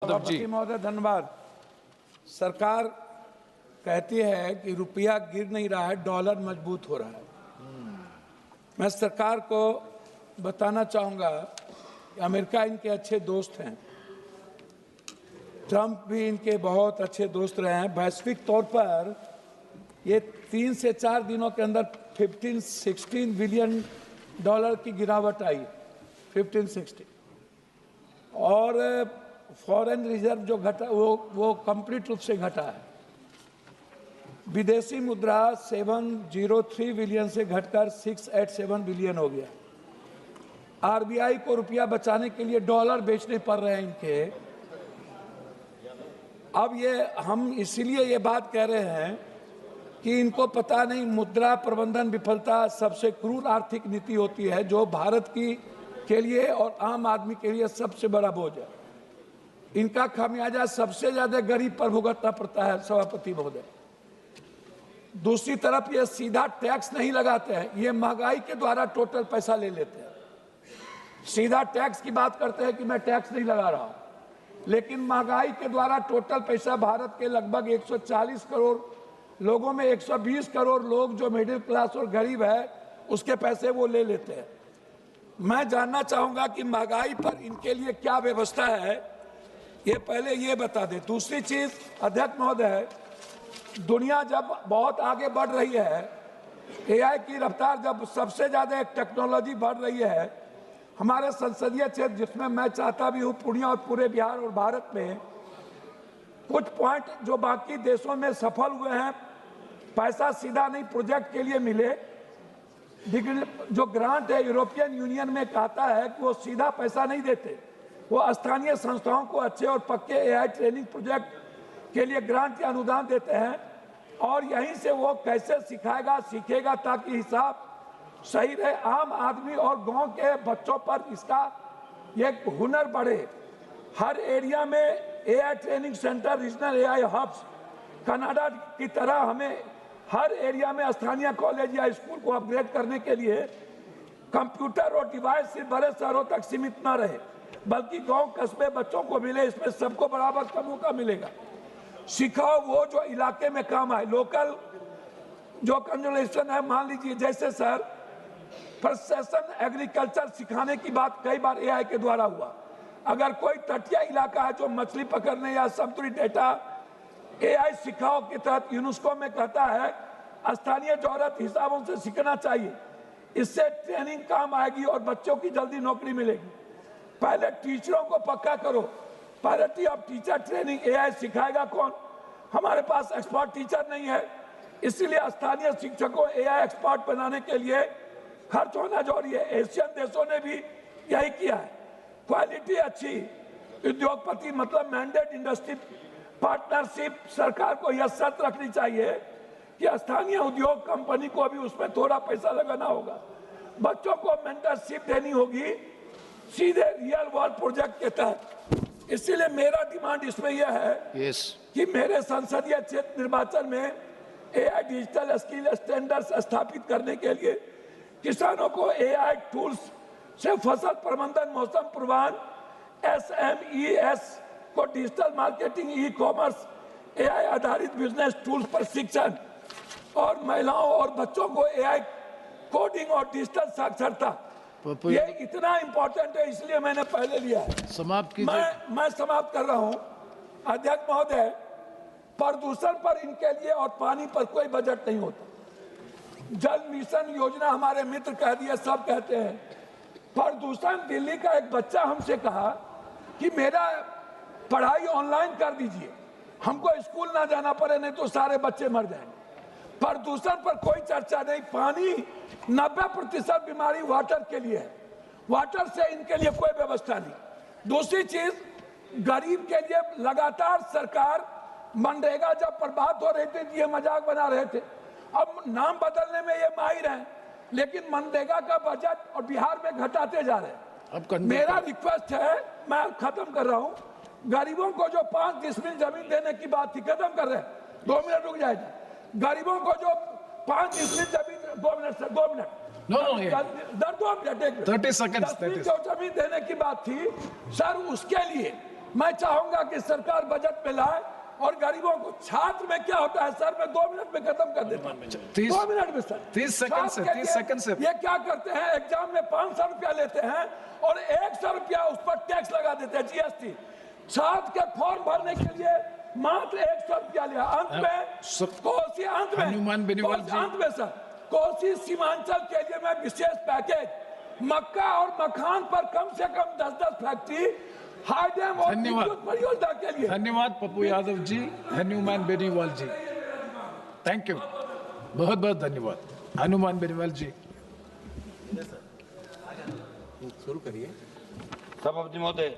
यादव जी। महोदय धन्यवाद। सरकार कहती है कि रुपया गिर नहीं रहा है, डॉलर मजबूत हो रहा है। मैं सरकार को बताना चाहूँगा कि अमेरिका इनके अच्छे दोस्त हैं, ट्रंप भी इनके बहुत अच्छे दोस्त रहे हैं। वैश्विक तौर पर ये 3 से 4 दिनों के अंदर 15-16 बिलियन डॉलर की गिरावट आई, 15-16, और फॉरेन रिजर्व जो घटा वो कंप्लीट रूप से घटा है। विदेशी मुद्रा 703 बिलियन से घटकर 687 बिलियन हो गया। आरबीआई को रुपया बचाने के लिए डॉलर बेचने पड़ रहे हैं इनके। अब ये हम इसीलिए ये बात कह रहे हैं कि इनको पता नहीं मुद्रा प्रबंधन विफलता सबसे क्रूर आर्थिक नीति होती है जो भारत की के लिए और आम आदमी के लिए सबसे बड़ा बोझ है। इनका खामियाजा सबसे ज्यादा गरीब पर भुगतना पड़ता है सभापति महोदय। दूसरी तरफ ये सीधा टैक्स नहीं लगाते हैं, ये महंगाई के द्वारा टोटल पैसा ले लेते हैं। सीधा टैक्स की बात करते हैं कि मैं टैक्स नहीं लगा रहा हूं, लेकिन महंगाई के द्वारा टोटल पैसा भारत के लगभग 140 करोड़ लोगों में 120 करोड़ लोग जो मिडिल क्लास और गरीब है उसके पैसे वो ले लेते हैं। मैं जानना चाहूंगा कि महंगाई पर इनके लिए क्या व्यवस्था है, ये पहले ये बता दे। दूसरी चीज अध्यक्ष महोदय, दुनिया जब बहुत आगे बढ़ रही है, एआई की रफ्तार जब सबसे ज्यादा टेक्नोलॉजी बढ़ रही है, हमारे संसदीय क्षेत्र जिसमें मैं चाहता भी हूँ पूर्णिया और पूरे बिहार और भारत में कुछ पॉइंट जो बाकी देशों में सफल हुए हैं, पैसा सीधा नहीं प्रोजेक्ट के लिए मिले। जो ग्रांट है यूरोपियन यूनियन में कहता है कि वो सीधा पैसा नहीं देते, वो स्थानीय संस्थाओं को अच्छे और पक्के एआई ट्रेनिंग प्रोजेक्ट के लिए ग्रांट या अनुदान देते हैं और यहीं से वो कैसे सिखाएगा सीखेगा ताकि हिसाब सही रहे, आम आदमी और गांव के बच्चों पर इसका ये हुनर बढ़े। हर एरिया में AI training centre, regional AI hubs, Canada की तरह हमें हर एरिया में स्थानीय कॉलेज या स्कूल को अपग्रेड करने के लिए कंप्यूटर और डिवाइस सिर्फ बड़े शहरों तक सीमित न रहे बल्कि गांव कस्बे बच्चों को मिले, इसमें सबको बराबर का मौका मिलेगा। सिखाओ वो जो इलाके में काम आए। लोकल जो कंजर्वेशन है, मान लीजिए जैसे सर प्रोसेसन एग्रीकल्चर सिखाने की बात कई बार एआई के द्वारा हुआ। अगर कोई तटीय इलाका है जो मछली पकड़ने या समुद्री डेटा एआई सिखाओ के तहत यूनेस्को में कहता है स्थानीय जरूरत हिसाबों से सीखना चाहिए, इससे ट्रेनिंग काम आएगी और बच्चों की जल्दी नौकरी मिलेगी। पहले टीचरों को पक्का करो, parity of teacher training. AI सिखाएगा कौन? हमारे पास एक्सपर्ट टीचर नहीं है, इसीलिए स्थानीय शिक्षकों एआई एक्सपर्ट बनाने के लिए खर्च होना जरूरी है। एशियन देशों ने भी यही किया है। क्वालिटी अच्छी, उद्योगपति मतलब मैंडेट इंडस्ट्री पार्टनरशिप, सरकार को यह शर्त रखनी चाहिए कि स्थानीय उद्योग कंपनी को भी उसमें थोड़ा पैसा लगाना होगा। बच्चों को मेंटरशिप देनी होगी सीधे रियल वर्ल्ड प्रोजेक्ट के तहत। इसीलिए मेरा डिमांड इसमें यह है कि मेरे संसदीय क्षेत्र निर्वाचन में एआई डिजिटल स्किल स्टैंडर्ड्स स्थापित करने के लिए किसानों को एआई टूल्स से फसल प्रबंधन, मौसम पूर्वानुमान, एसएमईएस को digital marketing, e commerce, AI आधारित बिजनेस टूल्स पर शिक्षण और महिलाओं और बच्चों को एआई कोडिंग और डिजिटल साक्षरता, ये इतना इंपॉर्टेंट है, इसलिए मैंने पहले लिया है। समाप्त कीजिए। मैं समाप्त कर रहा हूं। अध्यक्ष महोदय, प्रदूषण पर इनके लिए और पानी पर कोई बजट नहीं होता। जल मिशन योजना हमारे मित्र कह दिए, सब कहते हैं। प्रदूषण, दिल्ली का एक बच्चा हमसे कहा कि मेरा पढ़ाई ऑनलाइन कर दीजिए, हमको स्कूल ना जाना पड़े, नहीं तो सारे बच्चे मर जाएंगे। प्रदूषण पर कोई चर्चा नहीं। पानी 90% बीमारी वाटर के लिए है, वाटर से इनके लिए कोई व्यवस्था नहीं। दूसरी चीज, गरीब के लिए लगातार सरकार मनरेगा जब पर बात हो रही थी ये मजाक बना रहे थे, अब नाम बदलने में ये माहिर हैं, लेकिन मनरेगा का बजट और बिहार में घटाते जा रहे हैं। मेरा रिक्वेस्ट है, मैं खत्म कर रहा हूं, गरीबों को जो 5 डिसमिल जमीन देने की बात थी, खत्म कर रहे हैं, 2 मिनट रुक जाएगा। गरीबों को जो 5 डिसमिल जमीन, 2 minute sir, 2 minute, 2 minute, 30 second, जो जमीन देने की बात थी सर, उसके लिए मैं चाहूंगा कि सरकार बजट में लाए और गरीबों को। छात्र में क्या होता है सर, मैं 2 मिनट में खत्म कर देता हूं। 2 मिनट में सर, 30 सेकंड से 30 सेकंड से ये क्या करते हैं, एग्जाम में 500 रुपया लेते हैं और 100 रुपया उस पर टैक्स लगा देते हैं, जीएसटी। छात्र के फॉर्म भरने के लिए मात्र 100 रुपया लिया। अंत में कोसी, अंत में हनुमान बेनीवाल जी, अंत में सर कोसी सीमांचल के लिए मैं विशेष पैकेज, मक्का और मखान पर कम से कम 10-10 फैक्ट्री, हाई डैम और विद्युत परियोजना के लिए। धन्यवाद पप्पू यादव जी, हनुमान बेनीवाल जी, थैंक यू, बहुत बहुत धन्यवाद हनुमान बेनीवाल जी। शुरू करिए। सभापति महोदय,